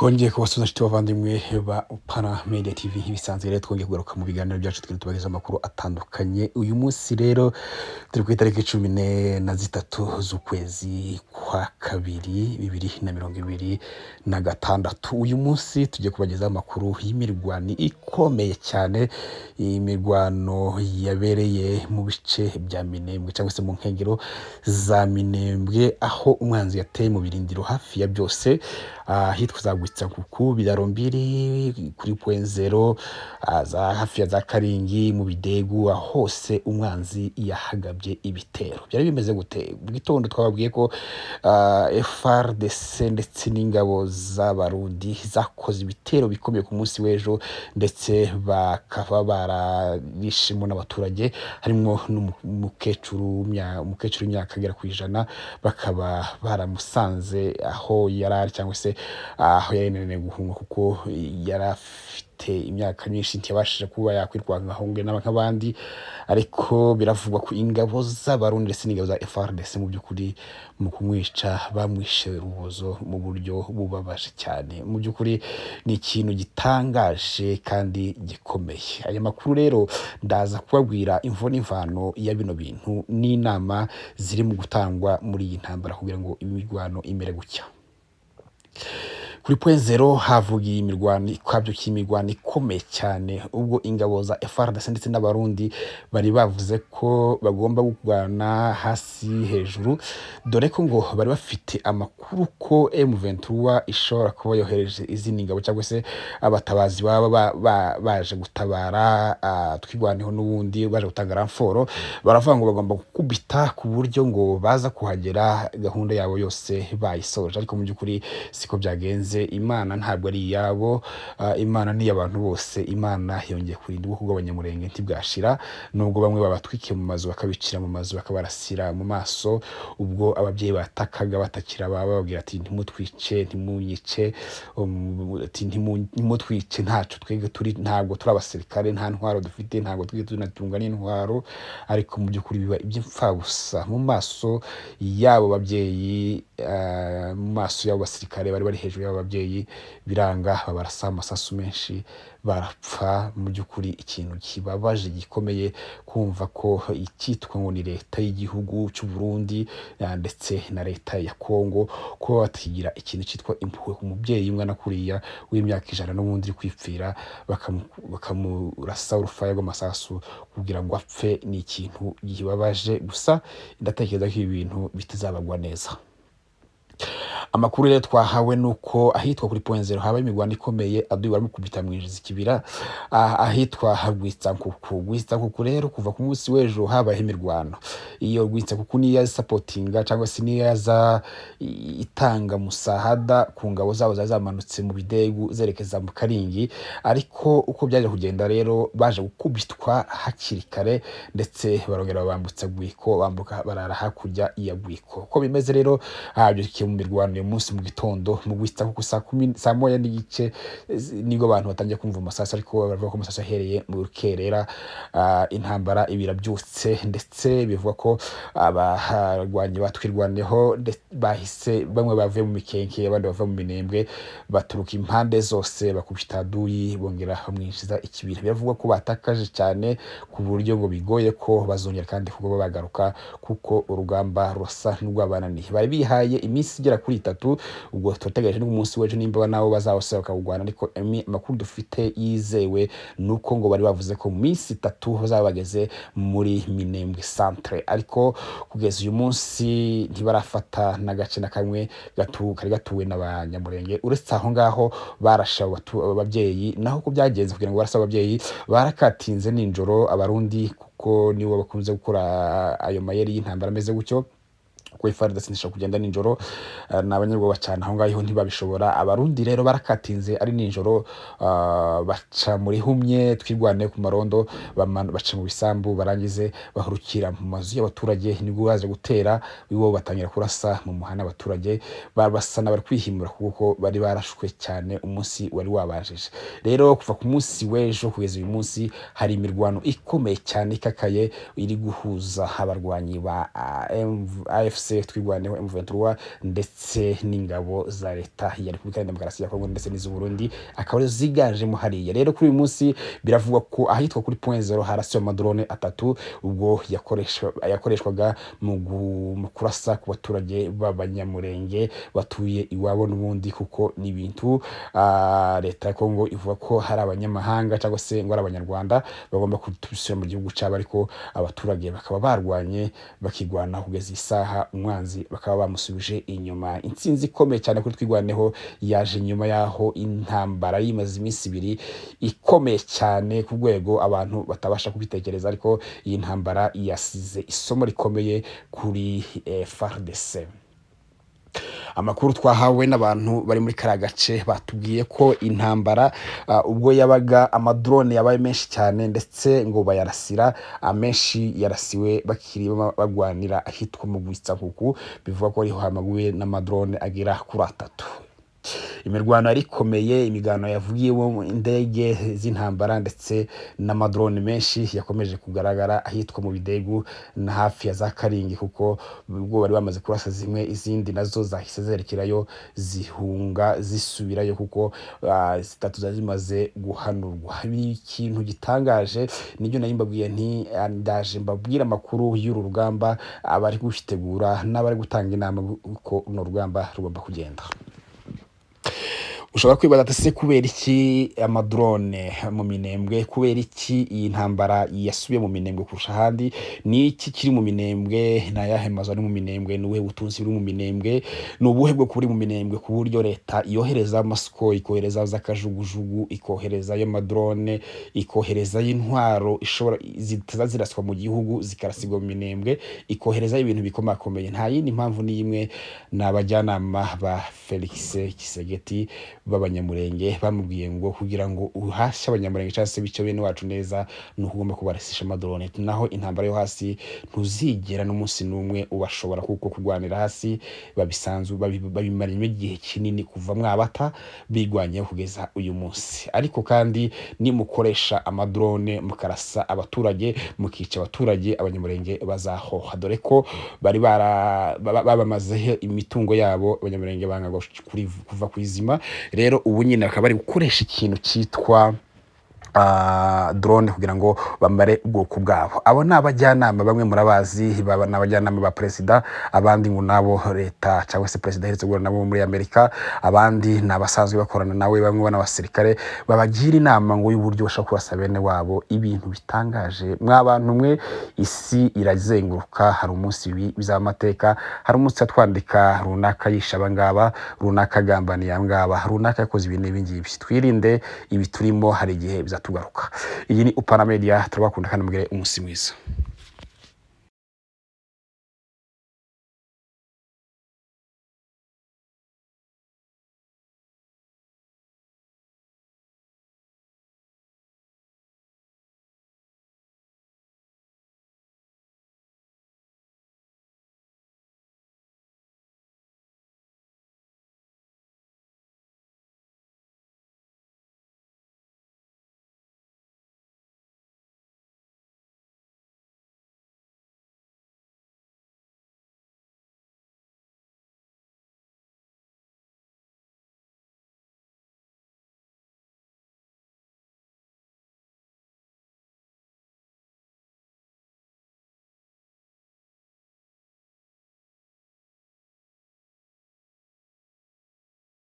Twongeye kubasuza nshuti bavandimwe ba Upana Media TV ibisanzwe rero twongeye kugaruka mu biganiro byacu twari tubageza amakuru atandukanye. Uyu munsi rero turi ku itariki 13 z'ukwezi kwa kabiri 2026. Uyu munsi tugiye kubageza amakuru y'imirwano ikomeye cyane, imirwano yabereye mu bice bya Minembwe cyangwa se mu nkengero za Minembwe, aho umwanzi yateye mu birindiro hafi ya byose hitwa za Rwitsankuku, Bidarombiri, Kuri .0, za hafi ya za Karingi, mu Bidegu, hose umwanzi yahagabye ibitero. Byari bimeze gute? Mu gitondo twababwiye ko Fardc ndetse n'ingabo Zabarundi zakoze ibitero bikomeye ku munsi w'ejo, ndetse bakaba barishimo n'abaturage, harimo n'umukecuru w'imyaka agera ku 100, bakaba baramusanze aho yarari cyangwa se aho yarenene guhunga, kuko yarafite imyaka myinshi ntiyabashije kuba yakwirwanga ahonge n'abandi. Ariko biravugwa ko ingabo z'Abarundi ndetse n'ingabo za Fardc mu by'ukuri mu kumwica bamwishe urubozo mu buryo bubabaje cyane. Mu by'ukuri ni ikintu gitangaje kandi gikomeye. Aya makuru rero ndaza kubabwira imvo n'imvano ya bino bintu n'inama ziri mu gutangwa muri iyi ntambara kugira ngo imirwano imere gutya. Kuri .0 havugiye imirwano ikomeye cyane, ubwo ingabo za Fardc ndetse n'Abarundi bari bavuze ko bagomba kurwana hasi hejuru, dore ko ngo bari bafite amakuru ko M23 ishobora kuba yohereje izindi ngabo cyangwa se abatabazi baba baje gutabara twigwaneho n'ubundi baje gutanga ramforo. Baravuga ngo bagomba gukubita ku buryo ngo baza kuhagera gahunda yabo yose bayisoje, ariko mu by'ukuri siko byagenze. Imana ntabwo ari yabo, Imana ni abantu bose. Imana yongeye kurinda ubwoko bw'abanyamurenge ntibwashira, nubwo bamwe babatwikiye mu mazu bakabicira mu mazu bakabarasira mu maso, ubwo ababyeyi batakaga batakira bababwira ati ntimutwice, ntimunyice, ntimutwice, ntacu twege ntabwo turi abasirikare, nta ntwaro dufite, ntabwo twige tunatunga n'intwaro. Ariko mu by'ukuri biba iby'imfabusa mu maso yabo babyeyi, mu maso y'abo basirikare bari bari hejuru y'abo babyeyi, biranga babarasa amasasu menshi barapfa. Mu by'ukuri ikintu kibabaje gikomeye kumva ko icyitwa ngo ni leta y'igihugu cy'u Burundi ndetse na leta ya Kongo ko batigira ikintu cyitwa impuhwe ku mubyeyi umwana kuriya w'imyaka 100 n'ubundi uri kwipfira, bakamurasa urufaya rw'amasasu kugira ngo apfe. Ni ikintu gibabaje, gusa ndatekereza ko ibi bintu bitazabagwa neza. Amakuru rero twahawe nuko ahitwa Kuri .0 haba imirwano ikomeye, abdu baramukubita mwinjiza ikibira ahitwa Rwitsankuku rero kuva ku munsi w'ejo habaye imirwano. Iyo Rwitsankuku ni ya supportinga cyangwa se ni yaza itanga musahada ku ngabo zabo zamanutse mu Bidegu zerekeza mu Karingi, ariko uko byaje kugenda rero baje gukubitwa hakiri kare, ndetse barongera bambutsa Gwiko, bambuka barara hakurya ya Gwiko. Uko bimeze rero habyukiye mu mirwano uyu munsi mu gitondo mu Rwitsankuku saa 10:30 nibwo abantu batangiye kumva amasasu, ariko baravuga ko amasasu ahereye mu rukerera. Intambara ibirabyutse, ndetse bivuga ko abarwanyi batwirwaneho bahise bamwe bavuye mu Mikenke, abandi bava mu Minembwe, baturuka impande zose bakubita duyi bongera bamwishiza ikibira. Biravuga ko batakaje cyane ku buryo ngo bigoye ko bazongera kandi kuba bagaruka, kuko urugamba rusa n'urwabananiye. Bari bihaye iminsi igera kuri 3, ubwo turategereje n'umunsi w'ejo nimba nabo bazawose bakagwana. Ariko amakuru dufite yizewe nuko ngo bari bavuze ko mu minsi 3 bazabageze muri Minembwe centre, ariko kugeza uyu munsi ntibarafata n'agace na kamwe kari gatuwe n'abanyamurenge. Uretse aho ngaho barasha ababyeyi, naho ko byagenze kugira ngo barasa ababyeyi barakatinze ninjoro. Abarundi kuko nibo bakunze gukora ayo mayeri y'intambara ameze gutyo, kuko Fardc ndashaka kugenda ninjoro, n'abanyarwanda cyane aho ngaho ntibabishobora. Abarundi rero barakatinze ari ninjoro, baca muri humye twirwane ku marondo, baca mu bisambu, barangize bahurukira mu mazu y'abaturage, nibwo baje gutera bibo batangira kurasa mu muhana. Abaturage babasana bari kwihimura kuko bari barashwe cyane umunsi wari wabajeje. Rero kuva ku munsi w'ejo kugeza uyu munsi hari imirwano ikomeye cyane ikakaye iri guhuza abarwanyi ba AFC FARDC twigwaneho M23 ndetse n'ingabo za leta ya Repubulika ya Demokarasi ya Kongo ndetse n'iz'u Burundi akaba ziganjemo hariya. Rero kuri uyu munsi biravugwa ko ahitwa kuri point 0 harasiwe amadrone atatu ubwo yakoreshwaga mu kurasa ku baturage b'abanyamurenge batuye iwabo n'ubundi, kuko ni ibintu leta ya Kongo ivuga ko hari abanyamahanga cyangwa se ngo ari abanyarwanda bagomba kutusira mu gihugu cyabo, ariko abaturage bakaba barwanye bakigwana kugeza isaha umwanzi bakaba bamusubije inyuma. Intsinzi ikomeye cyane kuri twigwaneho yaje nyuma yaho intambara yimaze iminsi ibiri ikomeye cyane ku rwego abantu batabasha kubitekereza, ariko iyi ntambara yasize isomo rikomeye kuri Fardc. Amakuru twahawe n'abantu bari muri kara gace batubwiye ko intambara ubwo yabaga amadrone yabaye menshi cyane ndetse ngo bayarasira amenshi yarasiwe bakiri bagwanira ahitwa mu Rwitsankuku, bivuga ko ariho hamaguye n'amadrone agera kuri 3. Imirwano yarikomeye, imigano yavugiyeho indege z'intambara ndetse n'amadrone menshi yakomeje kugaragara ahitwa mu Bidegu na hafi ya za Karingi, kuko ubwo bari bamaze kurasa zimwe izindi nazo zahise zerekerayo zihunga zisubirayo, kuko zitatu zazimaze guhanurwa. Ikintu gitangaje nibyo nari mbabwiye nti ndaje mbabwira amakuru y'uru rugamba abari gutegura n'abari gutanga inama uko no rugamba rugomba kugenda. Ushobora kwibaza ati se kubera iki amadrone mu Minembwe, kubera iki iyi ntambara yasubiye mu Minembwe kurusha ahandi, ni iki kiri mu Minembwe, na yahe mazu ari mu Minembwe, nuwe butunzi buri mu Minembwe, nubuhe bwo kuri mu Minembwe ku buryo leta yohereza amasiko, ikohereza zakajugujugu, ikohereza yo madrone, ikohereza y'intwaro ishobora ziraswa mu gihugu zikarasigwa mu Minembwe, ikohereza ibintu bikomakomeye. Nta yindi mpamvu ni imwe, n'abajyanama ba Felix Kisegeti b'abanyamurenge bamubwiye ngo kugira ngo uhashye abanyamurenge cyangwa se bice bene wacu neza no kugomba kubarasisha amadrone, naho intambara yo hasi ntuzigera n'umunsi n'umwe ubashobora, kuko kurwanira hasi babisanzwe babimaranye igihe kinini kuva mwabata bigwanye kugeza uyu munsi. Ariko kandi ni mukoresha amadrone mukarasa abaturage, mukica abaturage, abanyamurenge bazahoha, dore ko bari babamazeho imitungo yabo, abanyamurenge banga kuva kwizima. Rero ubu nyine bakaba bari gukoresha ikintu cyitwa drone kugira ngo bamare ubwoko bwabo. Abo ni abajyanama, bamwe murabazi, baba n'abajyanama ba president, abandi ngo nabo leta cyangwa se president heretse gura nabo muri Amerika, abandi nabasanzwe bakorana nawe, bamwe n'abasirikare babagira inama ngo y'uburyo bashaka kurasa bene wabo. Ibintu bitangaje mwabantu mwe, isi irazenguruka, hari umunsi bizaba amateka, hari umunsi atwandika runaka yisha abangaba, runaka gambaniye abangaba, runaka yakoze ibintu ibingibi. Twirinde ibi turimo, hari igihe tugaruka. Iyi ni Upana Media, turabakunda kandi mugire umunsi mwiza.